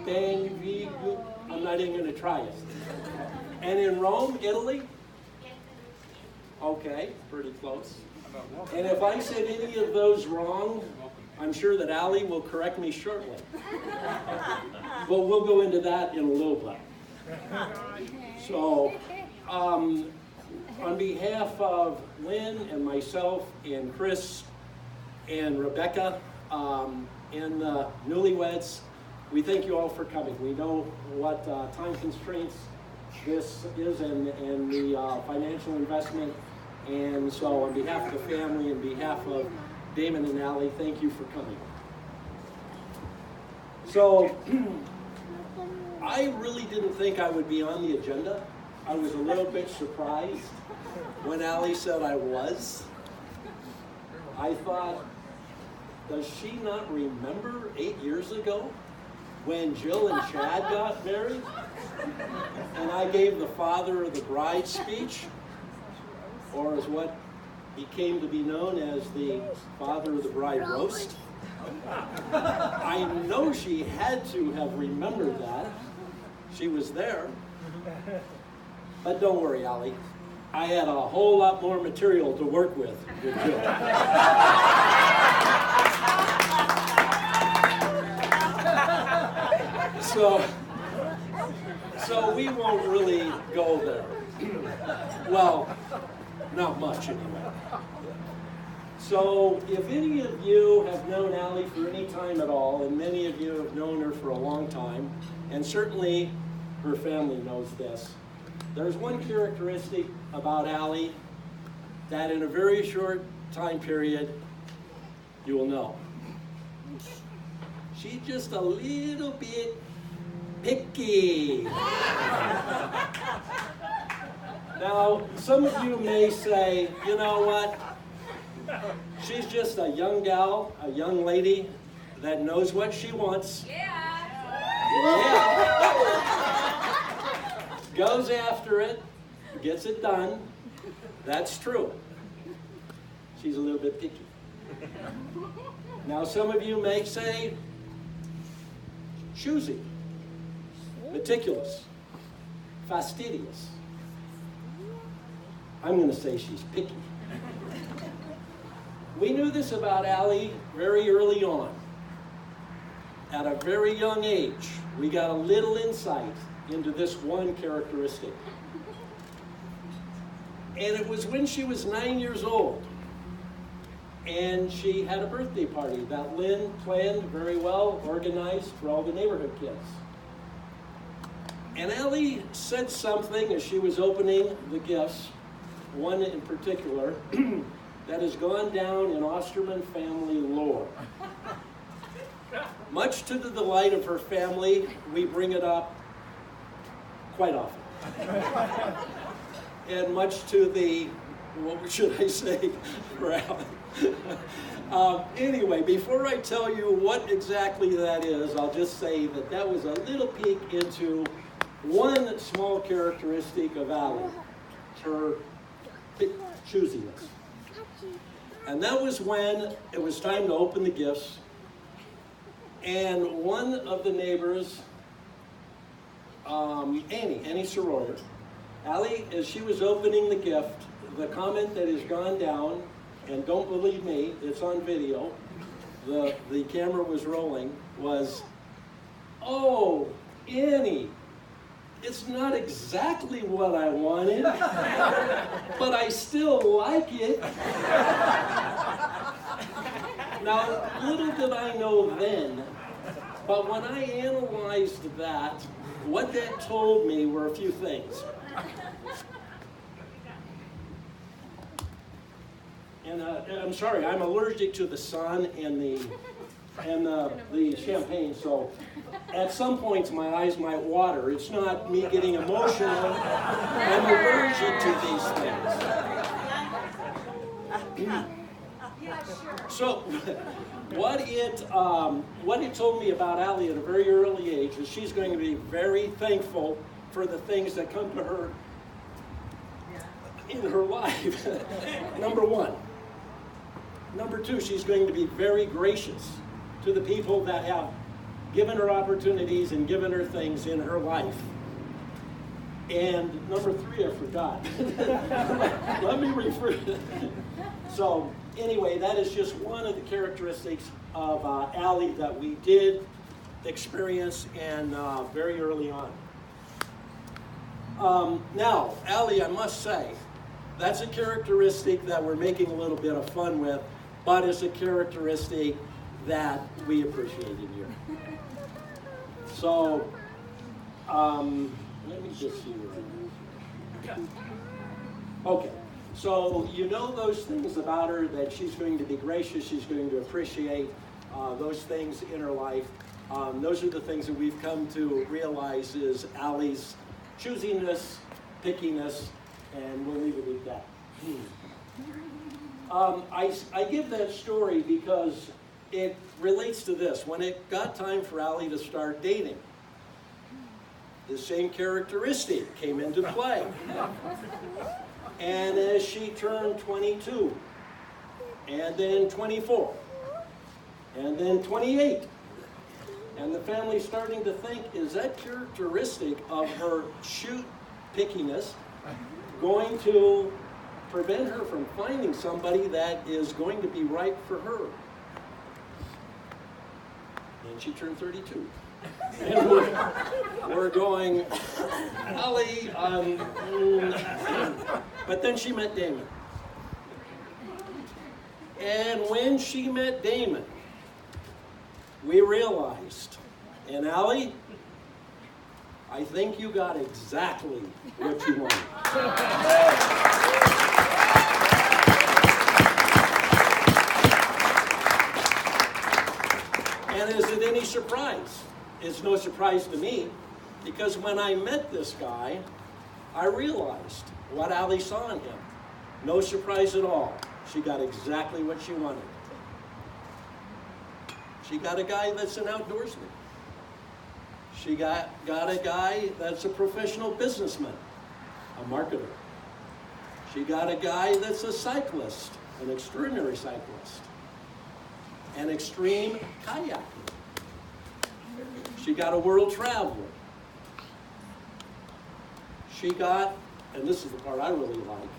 I'm not even going to try it. And in Rome, Italy? Okay, pretty close. And if I said any of those wrong, I'm sure that Allie will correct me shortly. But we'll go into that in a little bit. So, on behalf of Lynn and myself and Chris and Rebecca and the newlyweds, we thank you all for coming. We know what time constraints this is and the financial investment. And so on behalf of the family and behalf of Damon and Allie, thank you for coming. So, I really didn't think I would be on the agenda. I was a little bit surprised when Allie said I was. I thought, does she not remember 8 years ago when Jill and Chad got married? And I gave the father of the bride speech, or as what became to be known as the father of the bride roast. I know she had to have remembered that. She was there. But don't worry, Allie. I had a whole lot more material to work with Jill. So we won't really go there. Well, not much anyway. So if any of you have known Allie for any time at all, and many of you have known her for a long time, and certainly her family knows this, there's one characteristic about Allie that in a very short time period you will know. She's just a little bit picky. Now, some of you may say, you know what? She's just a young gal, a young lady that knows what she wants. Goes after it, gets it done. That's true. She's a little bit picky. Now, some of you may say, choosy, meticulous, fastidious. I'm going to say she's picky. We knew this about Allie very early on. At a very young age, we got a little insight into this one characteristic. And it was when she was 9 years old. And she had a birthday party that Lynn planned very well, organized for all the neighborhood kids. And Allie said something as she was opening the gifts, one in particular, that has gone down in Osterman family lore. Much to the delight of her family, we bring it up quite often. And much to the, what should I say, for Allie. Anyway, before I tell you what exactly that is, I'll just say that that was a little peek into one small characteristic of Allie, her choosiness. And that was when it was time to open the gifts, and one of the neighbors, Annie Soroyer, Allie, as she was opening the gift, the comment that has gone down, and don't believe me, it's on video, the camera was rolling, was, "Oh, Annie, it's not exactly what I wanted, but I still like it." Now, little did I know then, but when I analyzed that, what that told me were a few things. And I'm sorry, I'm allergic to the sun and the champagne, so at some points my eyes might water. It's not me getting emotional. I'm allergic to these things. So what it told me about Allie at a very early age is she's going to be very thankful for the things that come to her in her life. Number one. Number two, she's going to be very gracious to the people that have given her opportunities and given her things in her life. And number 3, I forgot. Let me refer. So anyway, that is just one of the characteristics of Allie that we did experience and very early on. Now, Allie, I must say, that's a characteristic that we're making a little bit of fun with, but it's a characteristic that we appreciate in you. So, let me just see where I'm at. Okay, so you know those things about her, that she's going to be gracious, she's going to appreciate those things in her life. Those are the things that we've come to realize is Allie's choosiness, pickiness, and we'll leave it at that. I give that story because it relates to this. When it got time for Allie to start dating, the same characteristic came into play. And as she turned 22, and then 24, and then 28, and the family's starting to think, is that characteristic of her pickiness going to prevent her from finding somebody that is going to be right for her? And she turned 32. And we're going, Allie, but then she met Damon. And when she met Damon, we realized, and Allie, I think you got exactly what you wanted. And is it any surprise? It's no surprise to me, because when I met this guy, I realized what Allie saw in him. No surprise at all. She got exactly what she wanted. She got a guy that's an outdoorsman. She got a guy that's a professional businessman, a marketer. She got a guy that's a cyclist, an extraordinary cyclist, an extreme kayaker. She got a world traveler. She got, and this is the part I really like,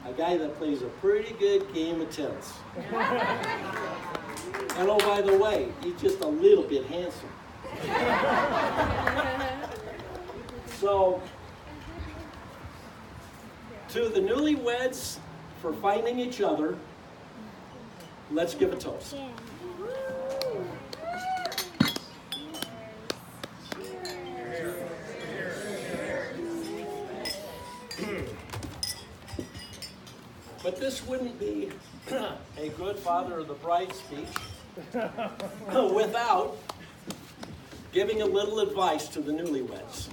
a guy that plays a pretty good game of tennis. And oh, by the way, he's just a little bit handsome. So, to the newlyweds for finding each other, let's give a toast. But this wouldn't be a good father of the bride speech without giving a little advice to the newlyweds.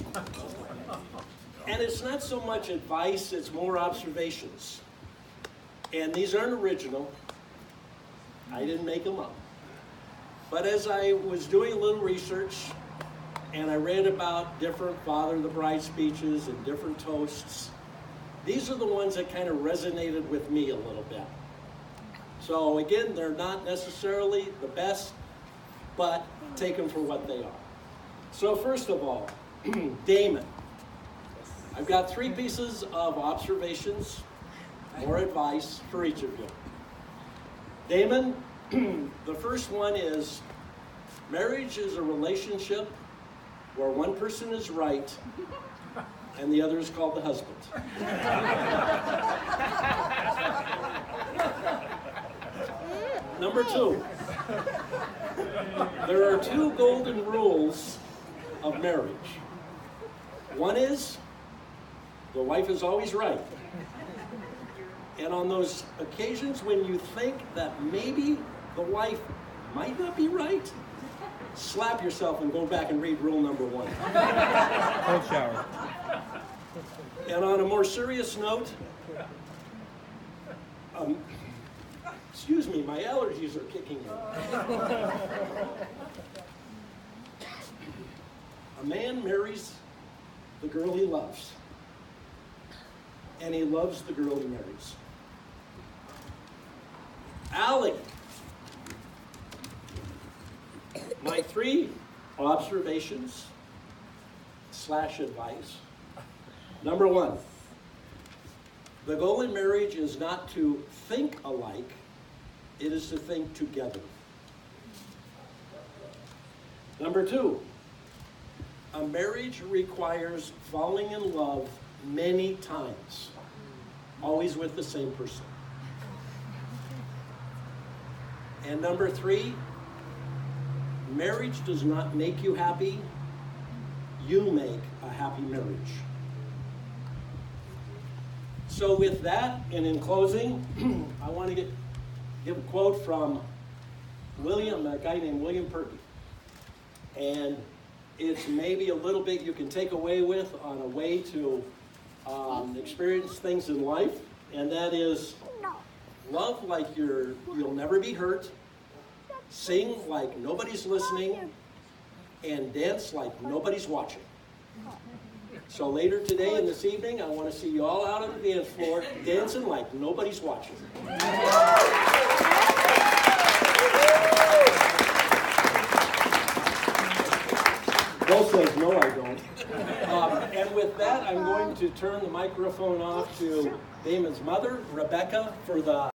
And it's not so much advice, it's more observations. And these aren't original. I didn't make them up. But as I was doing a little research, and I read about different father of the bride speeches and different toasts, these are the ones that kind of resonated with me a little bit. So again, they're not necessarily the best, but take them for what they are. So first of all, Damon. I've got 3 pieces of observations or advice for each of you. Damon, the first one is, marriage is a relationship where one person is right and the other is called the husband. Number 2, there are 2 golden rules of marriage. One is, the wife is always right. And on those occasions when you think that maybe the wife might not be right, slap yourself and go back and read rule number 1. Cold shower. And on a more serious note, excuse me, my allergies are kicking in. A man marries the girl he loves, and he loves the girl he marries. Allie, my 3 observations / advice. Number 1, the goal in marriage is not to think alike, it is to think together. Number 2, a marriage requires falling in love many times, always with the same person. And number 3, marriage does not make you happy, you make a happy marriage. So with that, and in closing, I want to give a quote from a guy named William Perky. And it's maybe a little bit you can take away with on a way to experience things in life. And that is, love like you'll never be hurt, sing like nobody's listening, and dance like nobody's watching. So later today and this evening, I want to see you all out on the dance floor dancing like nobody's watching. Bill says, no, I don't. And with that, I'm going to turn the microphone off to Damon's mother, Rebecca, for the